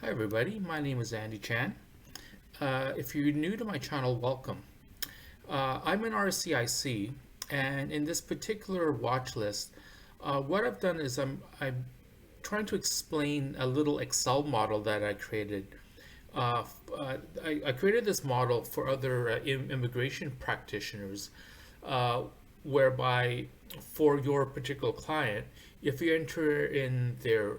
Hi everybody, my name is Andy Chan. If you're new to my channel, welcome. I'm an RCIC, and in this particular watch list, what I've done is I'm trying to explain a little Excel model that I created. I created this model for other immigration practitioners, uh, whereby for your particular client, if you enter in their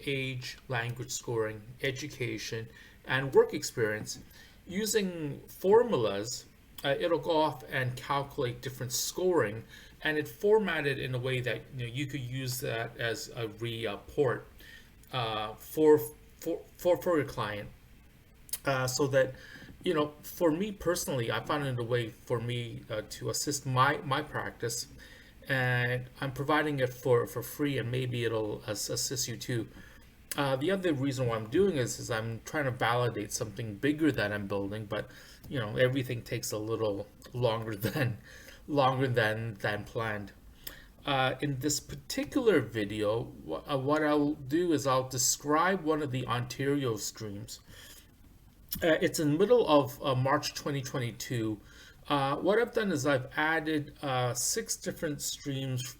age, language scoring, education, and work experience, using formulas, it'll go off and calculate different scoring, and it formatted in a way that you could use that as a report for your client, so that for me personally, I found it a way for me to assist my practice, and I'm providing it for free, and maybe it'll assist you too. The other reason why I'm doing this is I'm trying to validate something bigger that I'm building, but everything takes a little longer than planned. In this particular video, what I'll do is I'll describe one of the Ontario streams. It's in the middle of March 2022. What I've done is I've added six different streams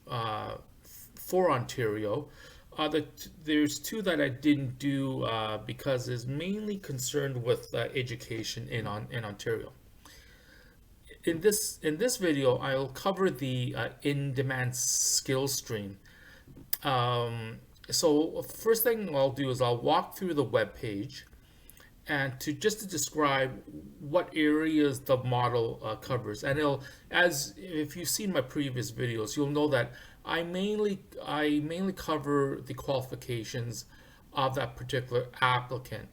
for Ontario. There's two that I didn't do because it's mainly concerned with education in Ontario. In this video, I'll cover the in-demand skill stream. So first thing I'll do is I'll walk through the web page and to describe what areas the model covers. And it'll, as if you've seen my previous videos, you'll know that I mainly cover the qualifications of that particular applicant.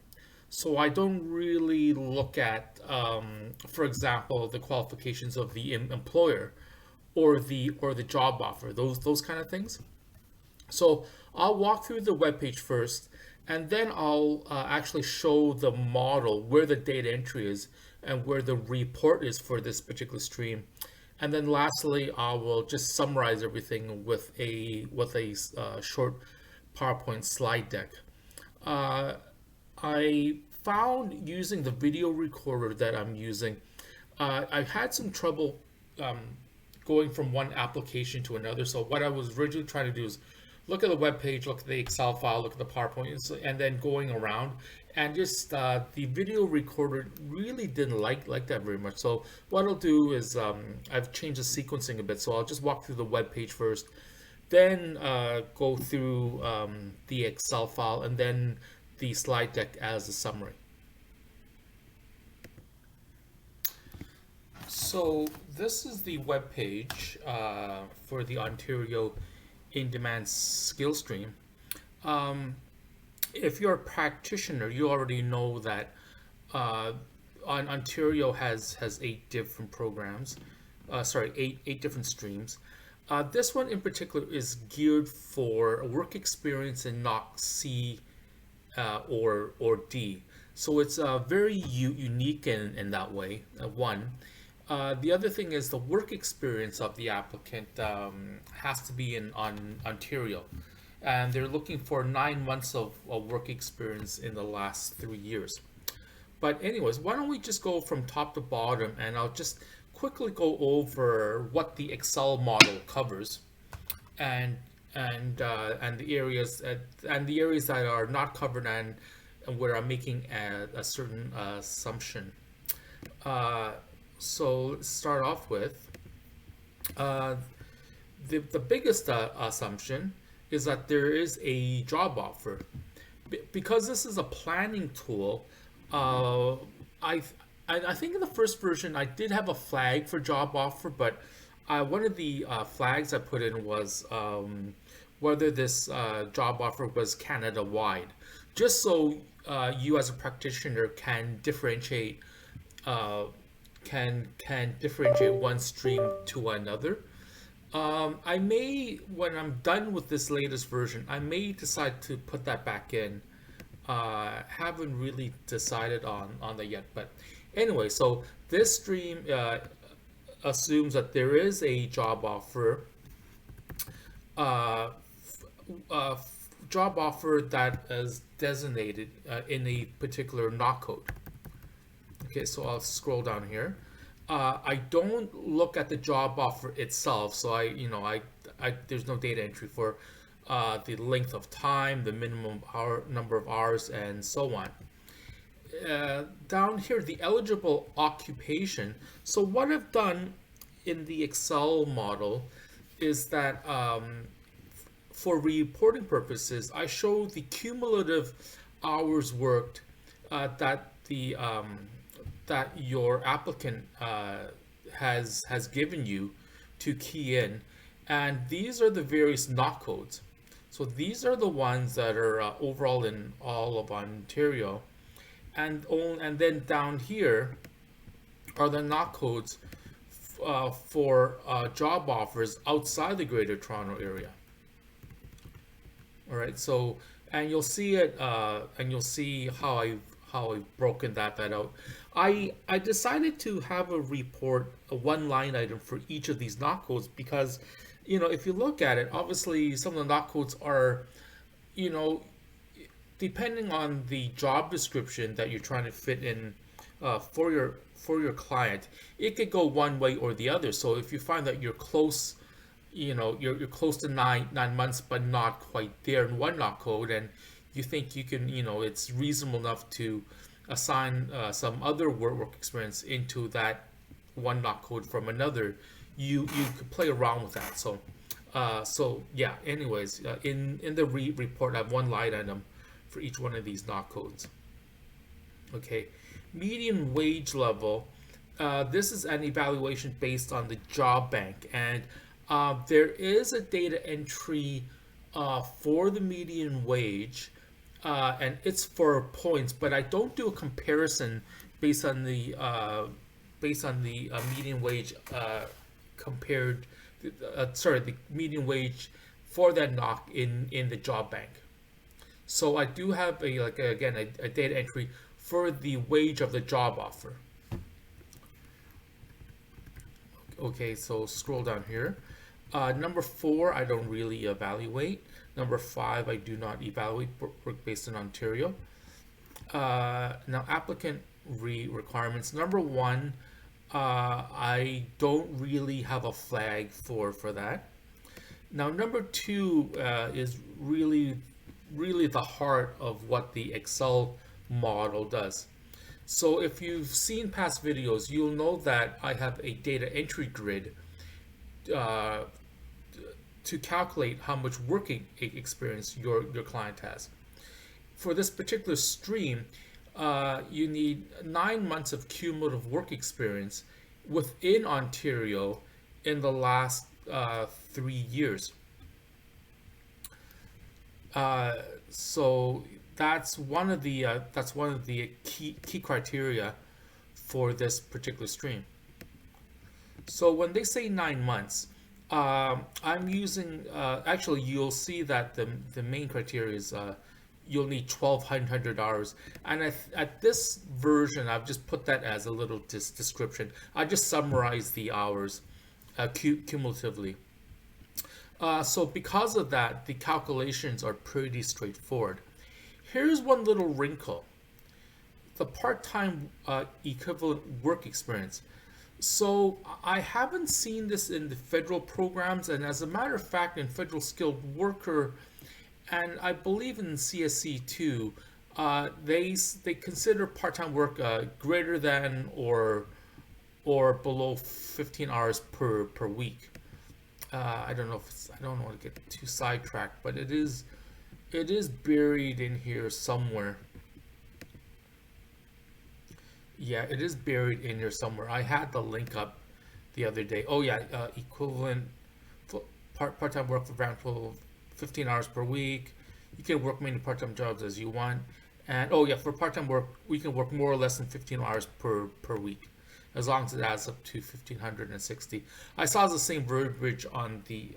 So I don't really look at, for example, the qualifications of the employer or the job offer, those kind of things. So I'll walk through the web page first, and then I'll actually show the model where the data entry is and where the report is for this particular stream. And then lastly, I will just summarize everything with a short PowerPoint slide deck. Uh, I found using the video recorder that I'm using, I had some trouble um, going from one application to another. So what I was originally trying to do is look at the web page, look at the Excel file, look at the PowerPoint, and then going around. And just the video recorder really didn't like that very much. So what I'll do is I've changed the sequencing a bit. So I'll just walk through the web page first, then go through the Excel file, and then the slide deck as a summary. So this is the web page for the Ontario in-demand skill stream. Um, if you're a practitioner, you already know that Ontario has eight different programs. Sorry, eight different streams. This one in particular is geared for work experience in NOC C or D. So it's very unique in that way. One. The other thing is the work experience of the applicant has to be in Ontario, and they're looking for 9 months of work experience in the last 3 years. But anyways, why don't we just go from top to bottom, and I'll just quickly go over what the Excel model covers, and the areas that are not covered, and where I'm making a certain assumption. Uh, so let's start off with uh, the biggest assumption is that there is a job offer. Because this is a planning tool, uh, I, I think in the first version I did have a flag for job offer, but one of the flags I put in was whether this job offer was Canada wide, just so you as a practitioner can differentiate uh, can differentiate one stream to another. I may, when I'm done with this latest version, I may decide to put that back in. Haven't really decided on that yet, but anyway, so this stream assumes that there is a job offer, uh, job offer that is designated in a particular knock code. Okay, so I'll scroll down here. I don't look at the job offer itself, so there's no data entry for the length of time, the minimum number of hours, and so on. Down here, the eligible occupation. So what I've done in the Excel model is that for reporting purposes, I show the cumulative hours worked that your applicant has given you to key in, and these are the various knock codes. So these are the ones that are overall in all of Ontario, and then down here are the knock codes for job offers outside the Greater Toronto Area. All right, so and you'll see it, and you'll see how I've broken that out. I decided to have a report, a one line item for each of these knock codes because, if you look at it, obviously some of the knock codes are, depending on the job description that you're trying to fit in for your client, it could go one way or the other. So if you find that you're close, you're close to nine months but not quite there in one knock code, and you think you can, it's reasonable enough to assign some other work experience into that one knock code from another, you could play around with that. So yeah, anyways, in the report I have one line item for each one of these knock codes. Okay, median wage level. This is an evaluation based on the job bank, and there is a data entry for the median wage, and it's for points, but I don't do a comparison based on the median wage compared. The median wage for that knock in the job bank. So I do have a data entry for the wage of the job offer. Okay, so scroll down here. Number 4, I don't really evaluate. Number 5, I do not evaluate work based in Ontario. Now, applicant requirements. Number 1, I don't really have a flag for that. Now, number 2 is really the heart of what the Excel model does. So if you've seen past videos, you'll know that I have a data entry grid to calculate how much working experience your client has. For this particular stream, you need 9 months of cumulative work experience within Ontario in the last 3 years. So that's one of the key criteria for this particular stream. So when they say 9 months, I'm using actually you'll see that the main criteria is you'll need 1,200 hours, and at this version I've just put that as a little description. I just summarize the hours cumulatively. So because of that, the calculations are pretty straightforward. Here's one little wrinkle: the part-time equivalent work experience. So I haven't seen this in the federal programs, and as a matter of fact, in federal skilled worker, and I believe in CSC too, they consider part-time work greater than or below 15 hours per week. I don't know I don't want to get too sidetracked, but it is buried in here somewhere. Yeah, it is buried in here somewhere. I had the link up the other day. Oh yeah, equivalent part-time work for example 15 hours per week. You can work many part-time jobs as you want. And oh yeah, for part-time work, we can work more or less than 15 hours per week, as long as it adds up to 1,560. I saw the same verbiage on the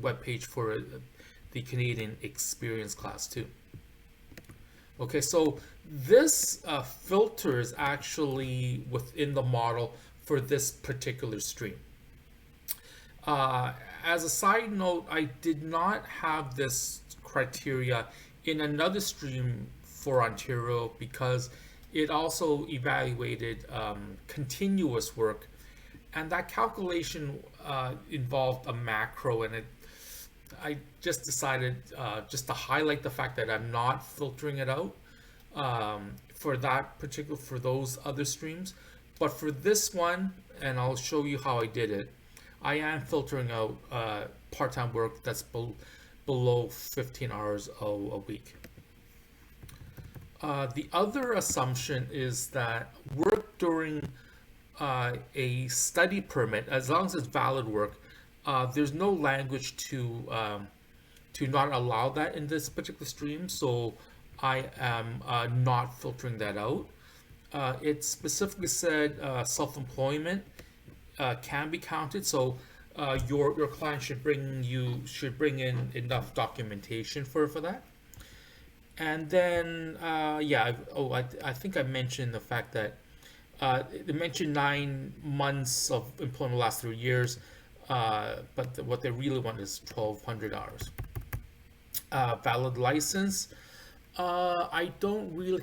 webpage for the Canadian Experience class too. Okay, so this filter is actually within the model for this particular stream. as a side note, I did not have this criteria in another stream for Ontario because it also evaluated continuous work, and that calculation involved a macro, and I just decided just to highlight the fact that I'm not filtering it out for those other streams. But for this one, and I'll show you how I did it, I am filtering out part-time work that's below 15 hours a week. The other assumption is that work during a study permit, as long as it's valid work, there's no language to not allow that in this particular stream. So I am not filtering that out. It specifically said self-employment can be counted. So your client should bring in enough documentation for that. And then I think I mentioned the fact that they mentioned 9 months of employment last 3 years, but what they really want is 1,200 hours. Valid license. I don't really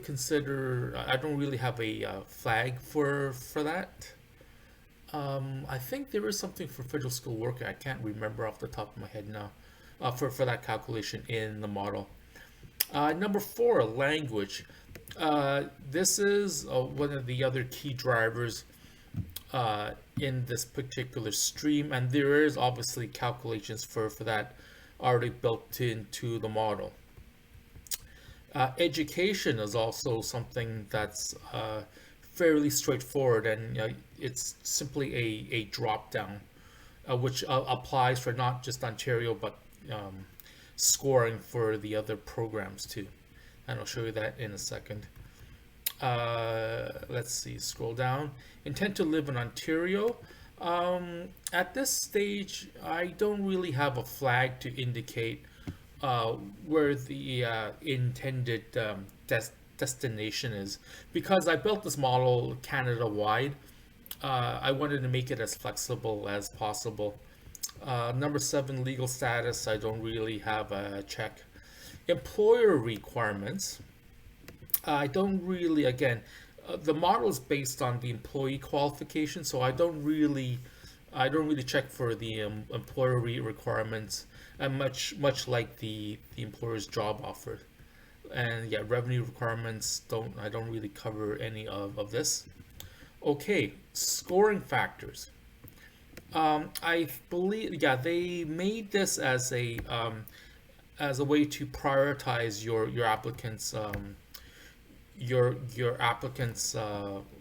have a flag for that. I think there is something for federal skilled worker. I can't remember off the top of my head now for that calculation in the model. Number 4, language. This is one of the other key drivers in this particular stream, and there is obviously calculations for that already built into the model. Education is also something that's fairly straightforward, and it's simply a drop down, which applies for not just Ontario but scoring for the other programs too. And I'll show you that in a second. Let's see, scroll down. Intent to live in Ontario. At this stage, I don't really have a flag to indicate where the intended destination is, because I built this model Canada-wide. I wanted to make it as flexible as possible. Number 7, legal status. I don't really have a check. Employer requirements. I don't really, again, the model is based on the employee qualification, so I don't really check for the employer requirements, and much like the employer's job offer. And yeah, revenue requirements, I don't really cover any of this. Okay, scoring factors. I believe, yeah, they made this as a way to prioritize your applicant's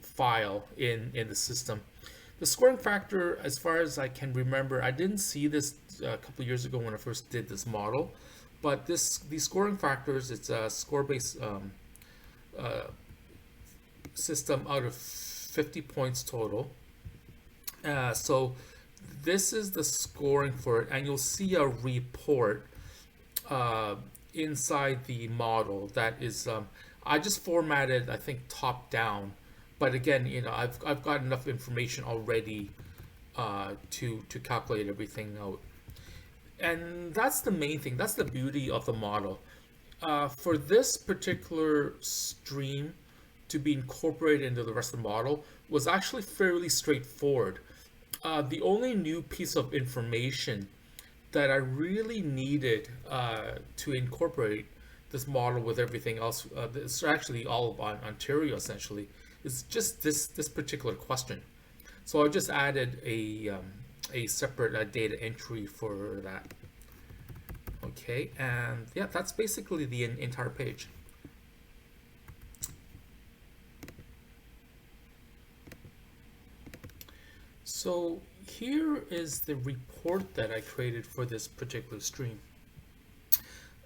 file in the system. The scoring factor, as far as I can remember, I didn't see this a couple of years ago when I first did this model, but these scoring factors, it's a score-based system out of 50 points total. So this is the scoring for it, and you'll see a report inside the model that is I just formatted, I think, top down, but again, I've got enough information already to calculate everything out. And that's the main thing. That's the beauty of the model. For this particular stream to be incorporated into the rest of the model was actually fairly straightforward. The only new piece of information that I really needed to incorporate this model with everything else, it's actually all about Ontario essentially, is just this particular question. So I just added a separate data entry for that. Okay, and yeah, that's basically the entire page. So here is the report that I created for this particular stream.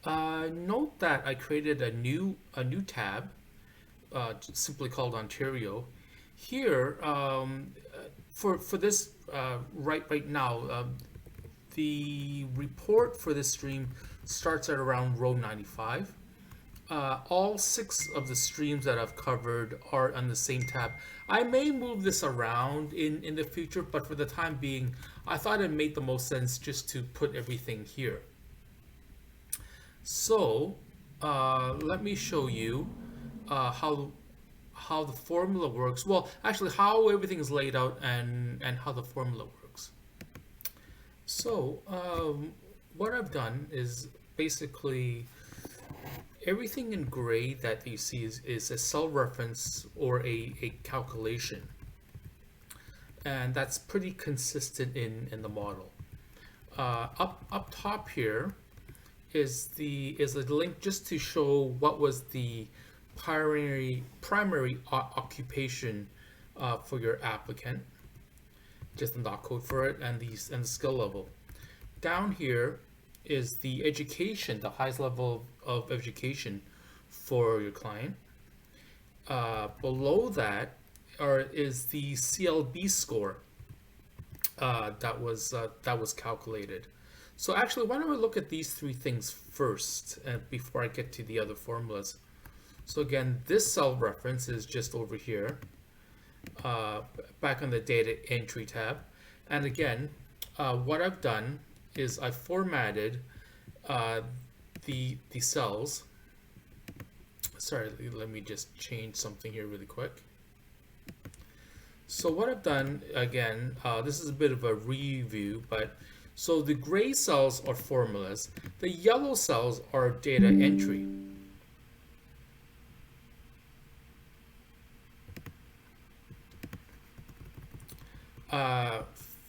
Note that I created a new tab, simply called Ontario. Here, for this right now, the report for this stream starts at around row 95. All six of the streams that I've covered are on the same tab. I may move this around in the future, but for the time being, I thought it made the most sense just to put everything here. So let me show you how the formula works. Well, actually, how everything is laid out and how the formula works. So what I've done is basically everything in gray that you see is a cell reference or a calculation. And that's pretty consistent in the model. Up top here is a link just to show what was the primary occupation for your applicant, just the dot code for it and the skill level. Down here is the education, the highest level of education for your client. Below that is the CLB score that was calculated. So actually, why don't we look at these three things first before I get to the other formulas. So again, this cell reference is just over here, back on the data entry tab. And again, what I've done is I formatted the cells. Sorry, let me just change something here really quick. So what I've done, again, this is a bit of a review, but so the gray cells are formulas, the yellow cells are data entry.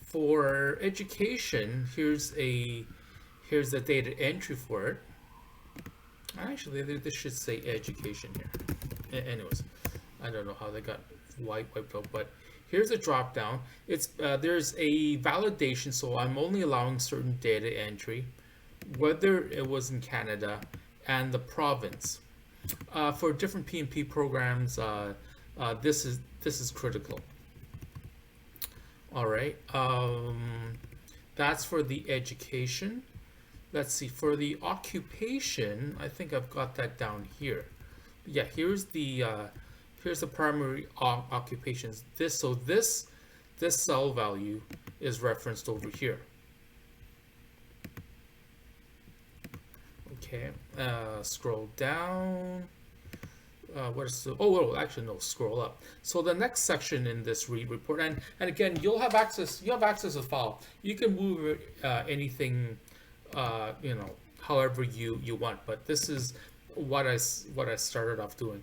For education, here's the data entry for it. Actually, this should say education here. Anyways, I don't know how they got wiped out, but here's a drop down. It's there's a validation, so I'm only allowing certain data entry, whether it was in Canada and the province. For different PNP programs, this is critical. All right, that's for the education. Let's see, for the occupation, I think I've got that down here. Yeah, here's the primary occupations. This cell value is referenced over here. Okay, scroll down. What is the, actually no, scroll up. So the next section in this read report, and again, you have access to the file. You can move anything, however you want, but this is what I started off doing.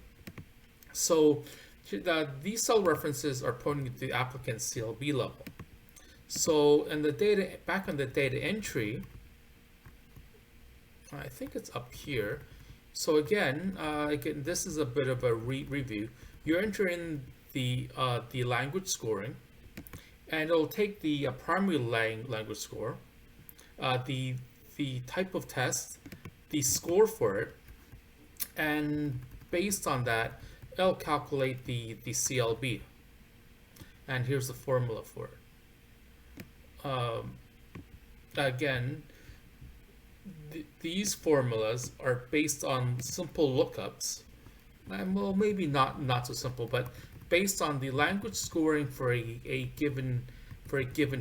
So these cell references are pointing to the applicant's CLB level. So in the data, back on the data entry, I think it's up here. So again, this is a bit of a review. You enter in the language scoring, and it'll take the primary language score, the type of test, the score for it, and based on that, it'll calculate the CLB. And here's the formula for it. Again, these formulas are based on simple lookups, and well, maybe not so simple, but based on the language scoring for a given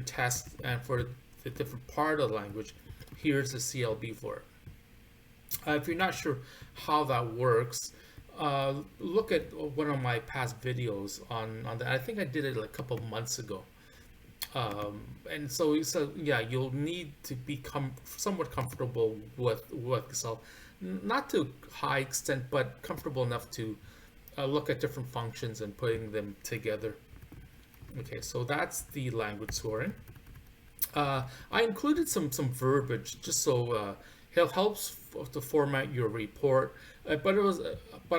test and for the different part of the language. Here's the CLB for it. If you're not sure how that works, look at one of my past videos on that. I think I did it like a couple of months ago. And so yeah, you'll need to become somewhat comfortable with Excel, not to high extent, but comfortable enough to look at different functions and putting them together. Okay, so that's the language scoring. I included some verbiage just so it helps to format your report, but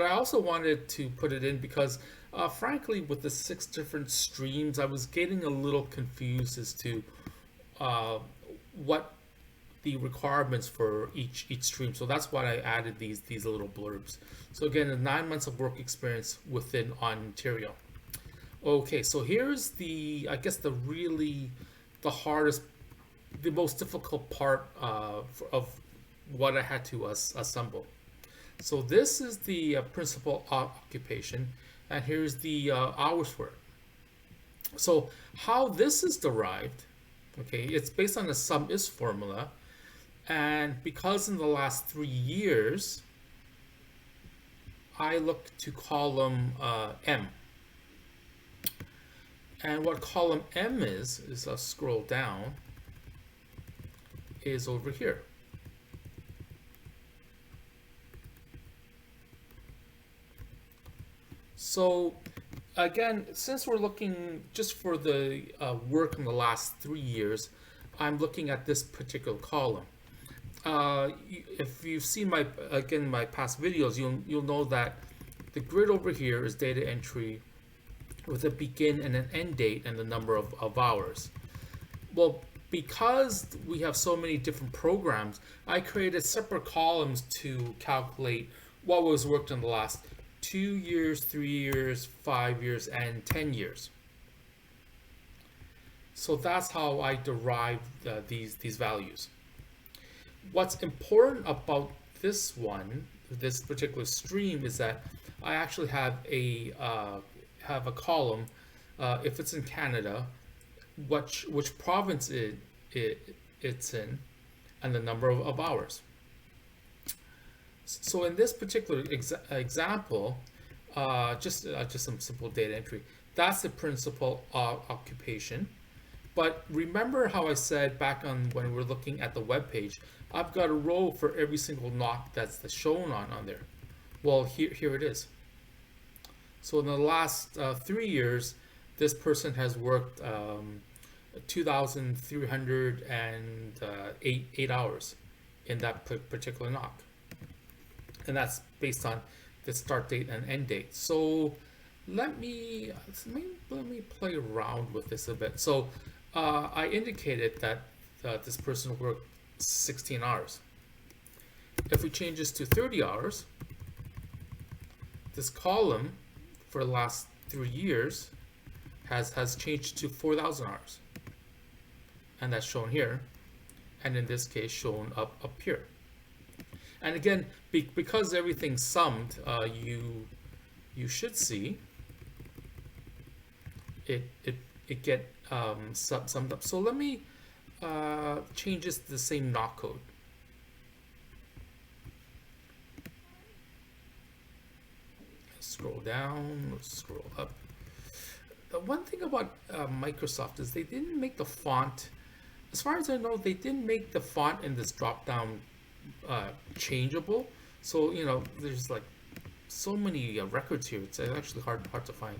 I also wanted to put it in because frankly, with the 6 different streams, I was getting a little confused as to what the requirements for each stream. So that's why I added these little blurbs. So again, 9 months of work experience within Ontario. Okay, so here's the hardest, the most difficult part of what I had to assemble. So this is the principal occupation, and here's the hours worked. So how this is derived, okay, it's based on the sum is formula, and because in the last 3 years, I look to column M. And what column M is I'll scroll down, is over here. So again, since we're looking just for the work in the last 3 years, I'm looking at this particular column. If you've seen my past videos, you'll know that the grid over here is data entry with a begin and an end date and the number of hours. Well, because we have so many different programs, I created separate columns to calculate what was worked in the last 2 years, 3 years, 5 years, and 10 years. So that's how I derived these values. What's important about this one, this particular stream, is that I actually have a column, if it's in Canada, which province it's in, and the number of hours. So in this particular example, just some simple data entry. That's the principal occupation. But remember how I said back on when we're looking at the web page, I've got a row for every single knock that's shown on there. Well, here it is. So in the last 3 years, this person has worked 2,308 hours in that particular knock. And that's based on the start date and end date. So let me play around with this a bit. So I indicated that this person worked 16 hours. If we change this to 30 hours, this column for the last 3 years has changed to 4,000 hours. And that's shown here. And in this case, shown up here. And again, because everything's summed, you should see it get summed up. So let me change this to the same knock code. Scroll down, scroll up. The one thing about Microsoft is they didn't make the font, as far as I know, they didn't make the font in this drop down changeable. So there's like so many records here, it's actually hard to find.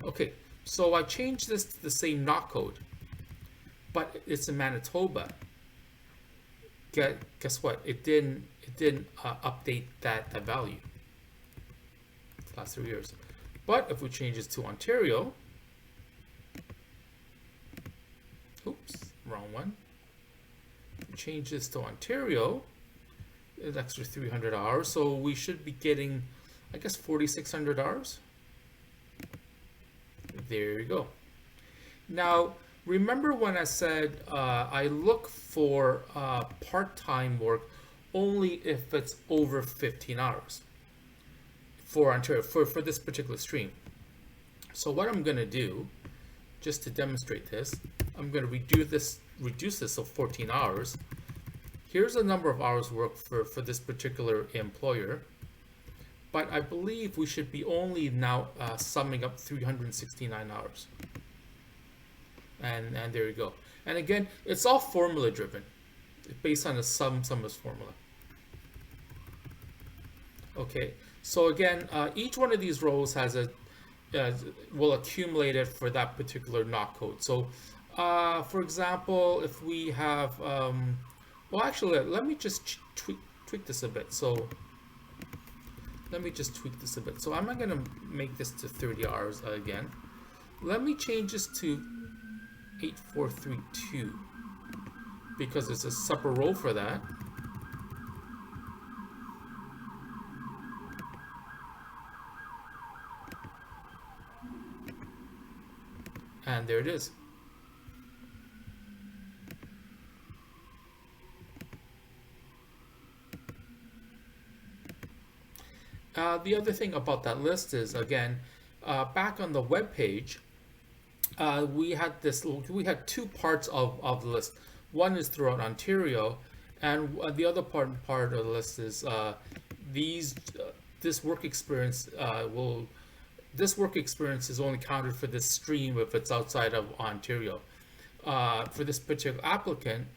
Okay, so I changed this to the same knock code, but it's in Manitoba. Guess what? It didn't update that value the last 3 years. But if we change this to Ontario, oops, wrong one. If we change this to Ontario, it's extra 300 hours, so we should be getting, I guess, 4,600 hours. There you go. Now, remember when I said I look for part-time work only if it's over 15 hours for Ontario, for this particular stream. So what I'm going to do, just to demonstrate this, I'm going to reduce this to 14 hours. Here's the number of hours worked for this particular employer. But I believe we should be only now summing up 369 hours. And there you go. And again, it's all formula driven, based on a sums formula. Okay, so again, each one of these rows has will accumulate it for that particular knock code. So for example, if we have, well actually, let me just tweak this a bit. So let me just tweak this a bit. So I'm not going to make this to 30 hours again. Let me change this to 8432 because it's a separate row for that. And there it is. The other thing about that list is, again, back on the web page, we had two parts of the list. One is throughout Ontario, and the other part of the list is these this work experience will this work experience is only counted for this stream if it's outside of Ontario. For this particular applicant,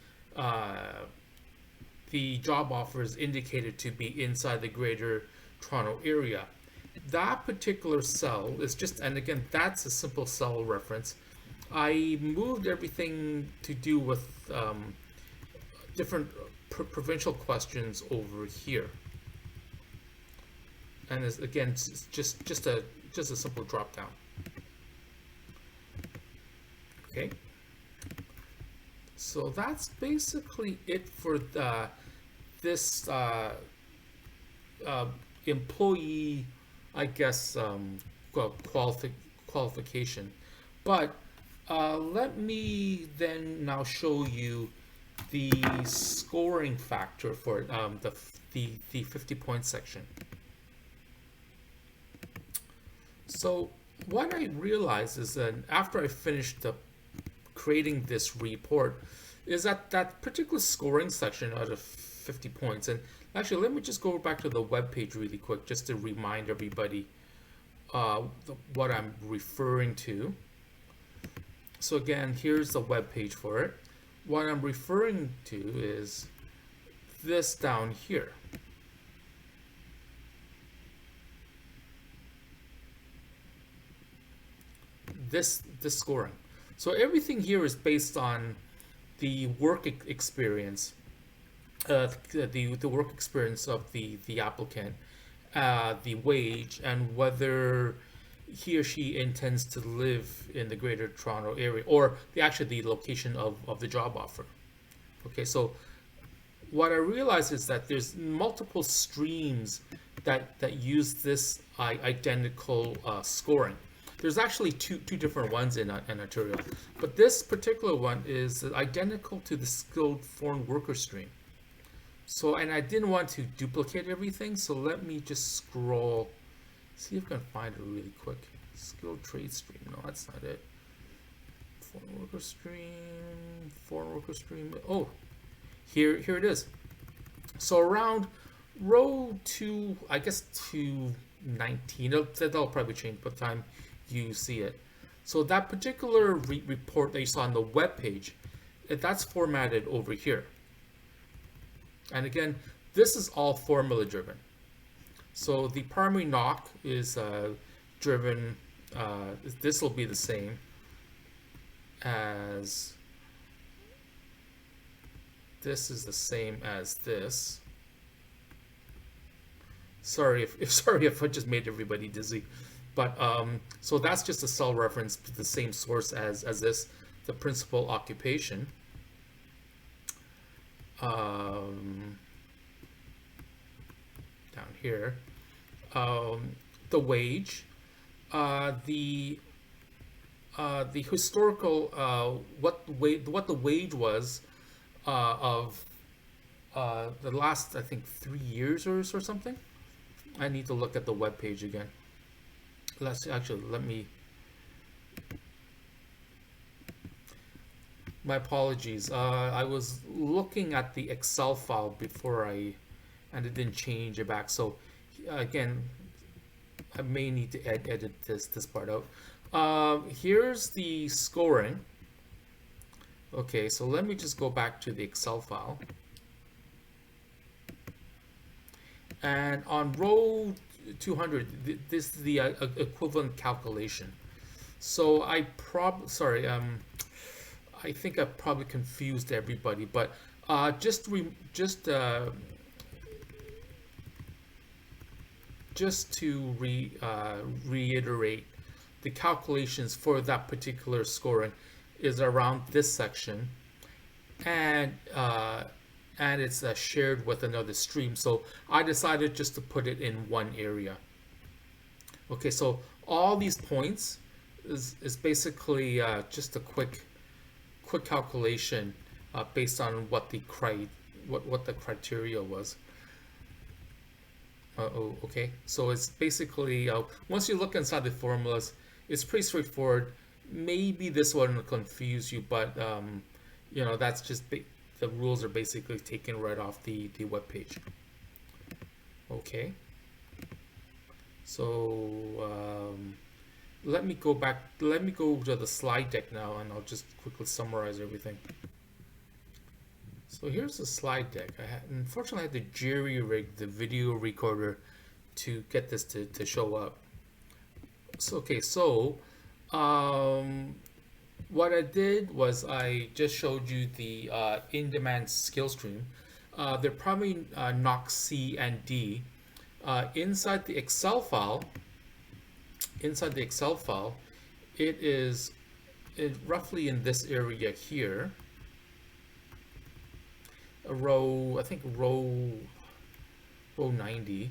the job offer is indicated to be inside the Greater Toronto Area. That particular cell is just, and again, that's a simple cell reference. I moved everything to do with different provincial questions over here, and again, it's just a simple drop down. Okay, so that's basically it for this employee, I guess, qualification. But let me then now show you the scoring factor for the 50-point section. So what I realized is that after I finished creating this report, is that particular scoring section out of 50 points. And actually, let me just go back to the web page really quick, just to remind everybody what I'm referring to. So again, here's the web page for it. What I'm referring to is this down here. This scoring. So everything here is based on the work experience, the work experience of the applicant, the wage, and whether he or she intends to live in the Greater Toronto Area, or actually the location of the job offer. Okay, so what I realized is that there's multiple streams that use this identical scoring. There's actually two different ones in Ontario, but this particular one is identical to the skilled foreign worker stream. So, and I didn't want to duplicate everything, so let me just scroll, see if I can find it really quick. Skilled trade stream, no, that's not it. Foreign worker stream, oh, here it is. So around row 2, I guess 219, that'll probably change by the time you see it. So that particular report that you saw on the web page, that's formatted over here. And again, this is all formula driven. So the primary knock is driven, this will be the same as, this is the same as this. Sorry if I just made everybody dizzy. But so that's just a cell reference to the same source as this, the principal occupation. Down here, the wage, the historical what the wage was of the last, I think, 3 years or something. I need to look at the web page again. Let me. My apologies. I was looking at the Excel file before and it didn't change it back. So again, I may need to edit this part out. Here's the scoring. Okay, so let me just go back to the Excel file. And on row 200, this is the equivalent calculation. So I think I probably confused everybody, but just to reiterate, the calculations for that particular scoring is around this section, and it's shared with another stream. So I decided just to put it in one area. Okay, so all these points is basically just a quick calculation based on what the criteria was. Oh, okay. So it's basically once you look inside the formulas, it's pretty straightforward. Maybe this one will confuse you, but that's just the rules are basically taken right off the web page. Okay. So let me go back. Let me go to the slide deck now, and I'll just quickly summarize everything. So here's the slide deck. Unfortunately, I had to jerry-rig the video recorder to get this to show up. So, okay, so what I did was I just showed you the in-demand skill stream. They're probably NOC C and D. Inside the Excel file, it is roughly in this area here. A row, I think row 90.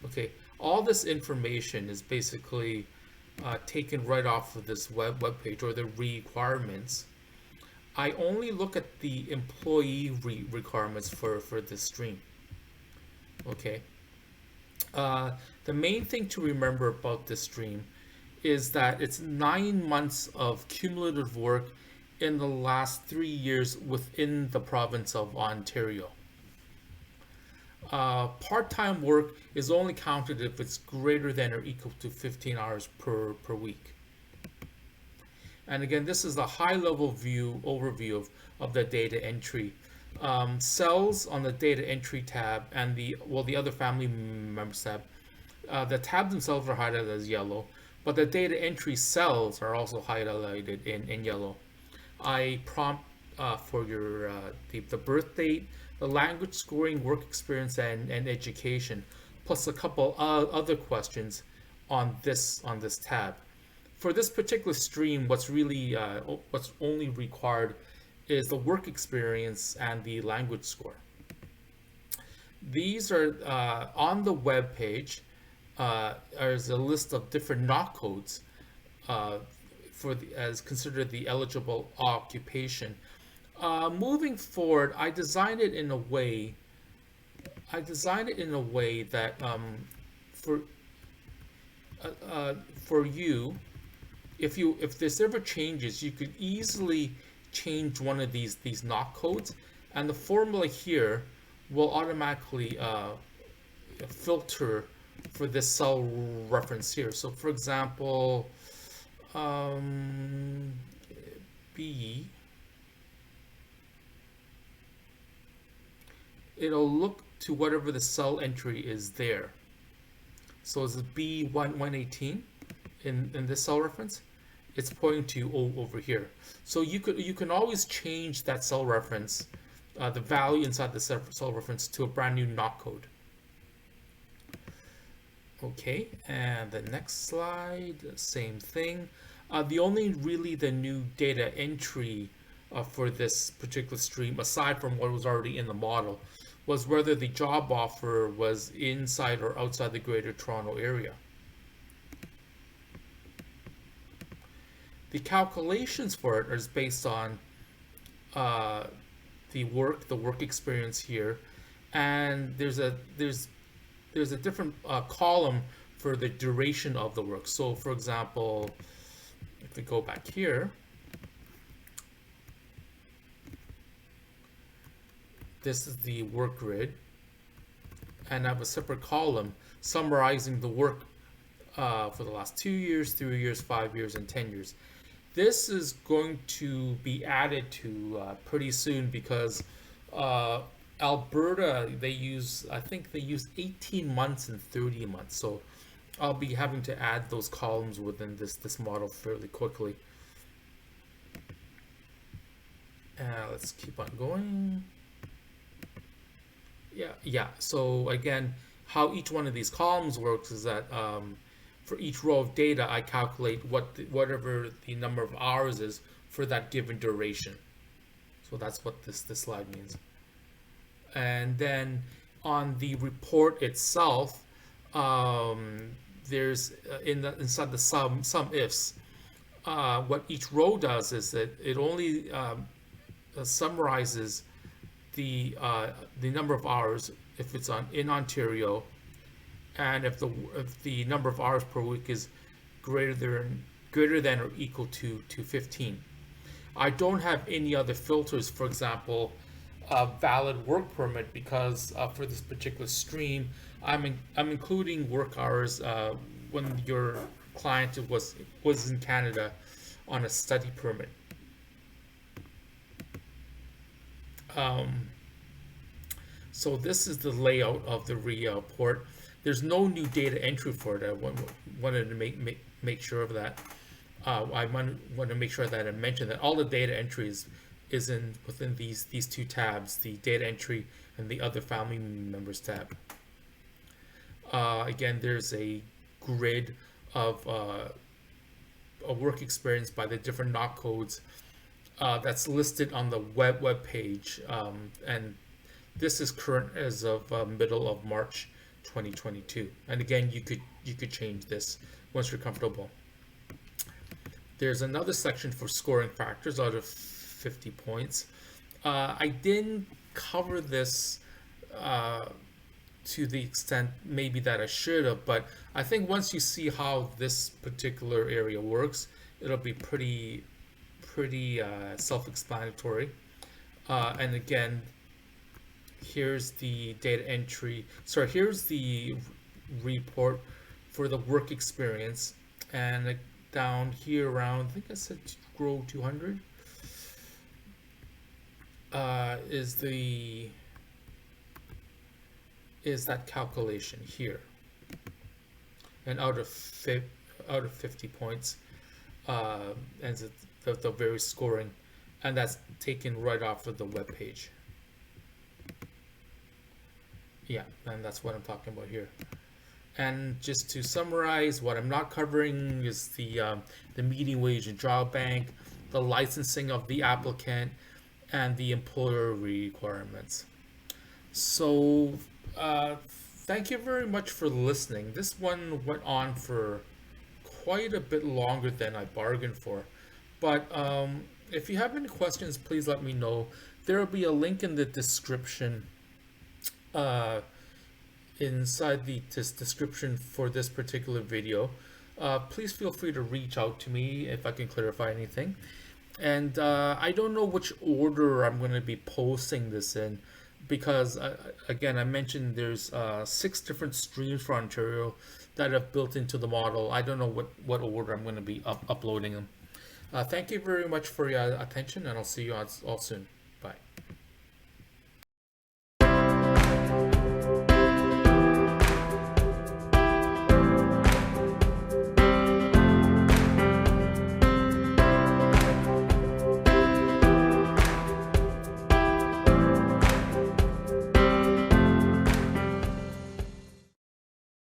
Okay, all this information is basically taken right off of this web page or the requirements. I only look at the employee requirements for this stream. Okay. The main thing to remember about this stream is that it's 9 months of cumulative work in the last 3 years within the province of Ontario. Part-time work is only counted if it's greater than or equal to 15 hours per week. And again, this is the high-level overview of the data entry. Cells on the data entry tab and the other family members tab. The tabs themselves are highlighted as yellow, but the data entry cells are also highlighted in yellow. I prompt for your the birth date, the language scoring, work experience, and education, plus a couple other questions on this tab. For this particular stream, what's only required is the work experience and the language score. These are on the web page. There's a list of different NOC codes as considered the eligible occupation. Moving forward, I designed it in a way that for you, if this ever changes, you could easily change one of these NOC codes, and the formula here will automatically filter for this cell reference here. So for example, B, it'll look to whatever the cell entry is there. So it's B118 in this cell reference. It's pointing to over here. So you can always change that cell reference, the value inside the cell reference, to a brand new NOC code. Okay, and the next slide, same thing. The new data entry for this particular stream, aside from what was already in the model, was whether the job offer was inside or outside the Greater Toronto Area. The calculations for it is based on the work experience here, and there's a different column for the duration of the work. So for example, if we go back here, this is the work grid, and I have a separate column summarizing the work for the last 2 years, 3 years, 5 years, and 10 years. This is going to be added to pretty soon because Alberta, I think they use 18 months and 30 months. So I'll be having to add those columns within this model fairly quickly. Let's keep on going. Yeah. So again, how each one of these columns works is that for each row of data, I calculate whatever the number of hours is for that given duration. So that's what this slide means. And then on the report itself, there's inside the sum ifs. What each row does is that it only summarizes the number of hours if it's in Ontario and if the number of hours per week is greater than or equal to 15. I don't have any other filters. For example, a valid work permit, because for this particular stream, I'm including work hours when your client was in Canada on a study permit. Um, so this is the layout of the report. There's no new data entry for it. Wanted to make sure of that. I want to make sure that I mention that all the data entries is in within these two tabs, the data entry and the other family members tab. Again, there's a grid of a work experience by the different NOC codes that's listed on the web page, and this is current as of middle of March 2022. And again, you could change this once you're comfortable. There's another section for scoring factors out of 50 points. I didn't cover this to the extent maybe that I should have, but I think once you see how this particular area works, it'll be pretty self-explanatory. And again, here's the data entry. Sorry, here's the report for the work experience, and down here around, I think I said grow 200, is that calculation here, and out of 50 points, and the very scoring, and that's taken right off of the web page. Yeah, and that's what I'm talking about here. And just to summarize, what I'm not covering is the median wage and job bank, the licensing of the applicant, and the employer requirements. So, thank you very much for listening. This one went on for quite a bit longer than I bargained for. But if you have any questions, please let me know. There will be a link in the description, inside the description for this particular video. Please feel free to reach out to me if I can clarify anything. And I don't know which order I'm going to be posting this in, because again, I mentioned there's 6 different streams for Ontario that I've built into the model. I don't know what order I'm going to be uploading them. Thank you very much for your attention, and I'll see you all soon.